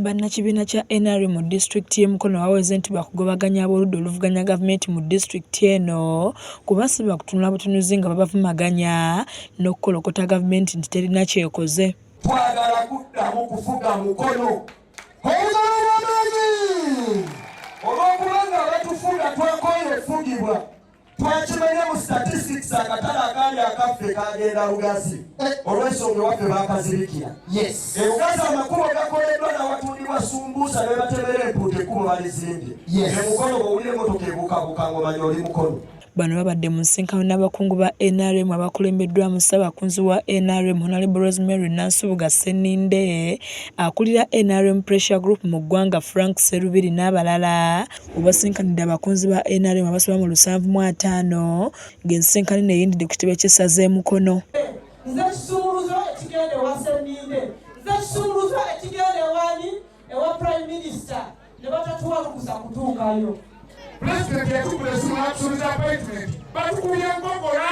Bannakibiina kya NRM mu disitulikiti y'e Mukono baweze nti bakugobaganya ab'oludda oluvuganya gavumenti mu disitulikiti eno kuba si bakutunula butunuzi nga babavumaganya n'okukolokota gavumenti nti terina kyekoze. Twagala kuddamu kufuga Mukono. Olw'okubanga batufuga twakoye efugibwa. Twakimenya mu statistics akatale akali akaffe kagenda Lugasi. Olw'ensonga waffe baakazibikira. Yes. Lugasi amakubo gakoleddwa n'abatundibwa sumbuusa ne batebera empuuta ekkubo balizimbye. Yes. Mukono bw'owulira emmotoka ebuukabuuka ng'omanya oli Mukono. Bano babadde mu nsisinkano n'abakungu ba NRM abakulembeddwamu ssaabakunzi wa NRM Honorable Rosemary Nansubuga Sseninde, akulira NRM Pressure Group mu ggwanga Frank Serubiri n'abalala obasinkanidde abakunzi ba NRM abasoba mu 750 ng'ensinkano eno eyindidde ku kitebe ky'essaza e Mukono. Nze kisumuluzo ekigenda ewa Sseninde, nze kisumuluzo ekigenda ewa Prime Minister ne batatuwalukuza kutuukayo. President yatukula simu atusuubiza appointment. Batukubye enkokola.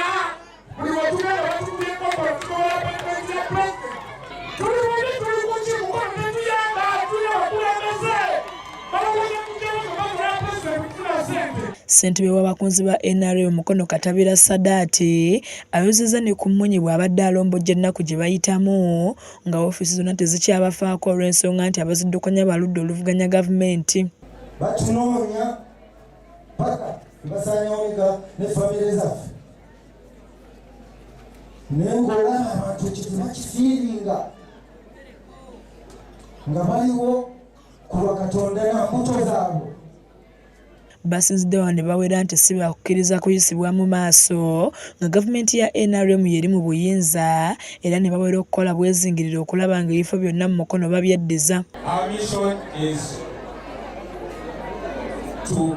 Buli watugenda batukubye enkokola tukola appointment ya president. Tuli ku Mukono netuyamba tulina okulembeze. Balowooza kugenda bakola president kufuna ssente. Ssentebe w'abakunzi ba NRM Mukono Katabira Sadaati ayozezza ne ku Mmunye bw'abadde alombojja ennaku gye bayitamu nga woofiisi zonna tezikyabafaako olw'ensonga nti abaziddukanya baludde oluvuganya gavumenti. Batunoonya paka basanyaonika ne famire zaffe naye ng'olaba abantu kitebakifiiringa nga baliwo ku Katonda na mbuto zaabwe. Basinzidde wano ne bawera nti si bakukkiriza kuyisibwa mu maaso nga gavumenti ya NRM yeri mu buyinza era ne bawera okukola bwezingirira okulaba nga ebifo byonna mu Mukono babyeddiza. Our mission is to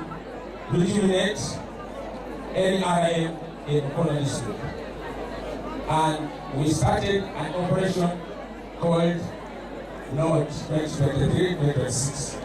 rejuvenate NRM in Mukono district, and we started an operation called North 2023-2026.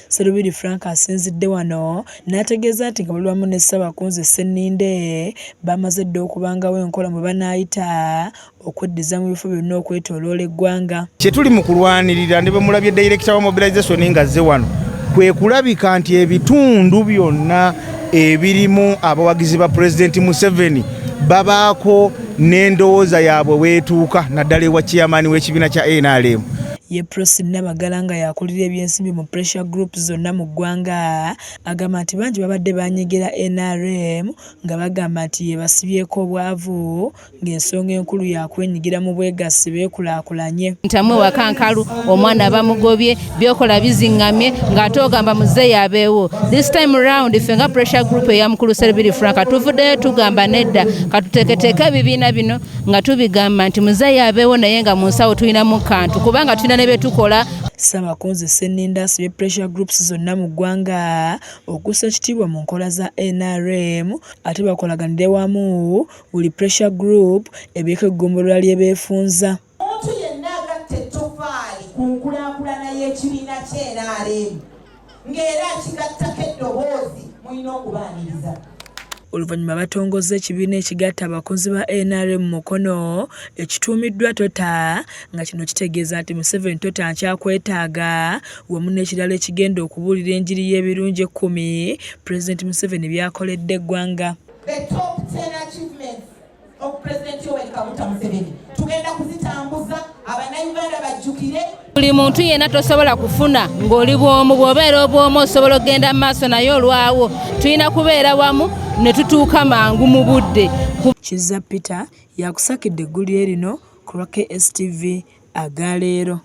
Serubiri Frank asinzidde wano n'ategeeza nti nga buli wamu ne ssaabakunzi Sseninde bamaze dda okubangawo enkola mwe banaayita okweddiza mu bifo byonna okwetooloola eggwanga. Kye tuli mu kulwanirira ne bamulabye Director wa mobilization nga azze wano kwe kulabika nti ebitundu byonna ebirimu abawagizi ba President Museveni babaako n'endowooza yaabwe weetuuka naddala ewa chairman w'ekibiina kya NRM. Ye Prosi Nabagala nga yakulira ebyensimbi mu pressure group zonna mu ggwanga agamba nti bangi babadde banyegera NRM nga bagamba nti ye basibyeko obwavu ng'ensonga enkulu yakwenyigira mu bwegassi beekulaakulanye. Ntamwe wakankalu omwana bamugobye byokola bizingamye ng'ate ogamba muzeeyi abeewo. This time around ife nga pressure group eya mukulu Serubiri Frank tuvuddeyo tugamba nedda katuteeketeeke ebibiina bino nga tubigamba nti muzeeyi abeewo naye nga mu nsawo tulinamu kantu kubanga tulina ne betukola. Ssaabakunzi Sseninde asibye pressure groups zonna mu ggwanga okussa ekitiibwa mu nkola za NRM ate bakolaganire wamu buli pressure group ebyeko eggombolola ly'ebeefunza. Omuntu yenna agatta ettofaali ku nkulaakulana y'ekibiina kya NRM ng'era akigattako eddoboozi mulina okubaaniriza. Oluvannyuma batongozza ekibiina ekigatta abakunzi ba NRM Mukono ekituumiddwa Tota nga kino kitegeeza nti Museveni Tota nkyakwetaaga wamu n'ekirala ekigenda okubuulira enjiri y'ebirungi 10 President Museveni byakoledde eggwanga. The top 10 achievements of President Yoweri Kaguta Museveni tugenda kuzitambuza Abannayuganda bajjukire. Buli muntu yenna tosobola kufuna ng'oli bw'omu bw'obeera obw'omu osobola okgenda mu maaso naye olwawo tulina kubeera wamu ne tutuuka mangu mu budde. Kizza Peter yakusakidde eggulire lino ku lwa KSTV agaleero.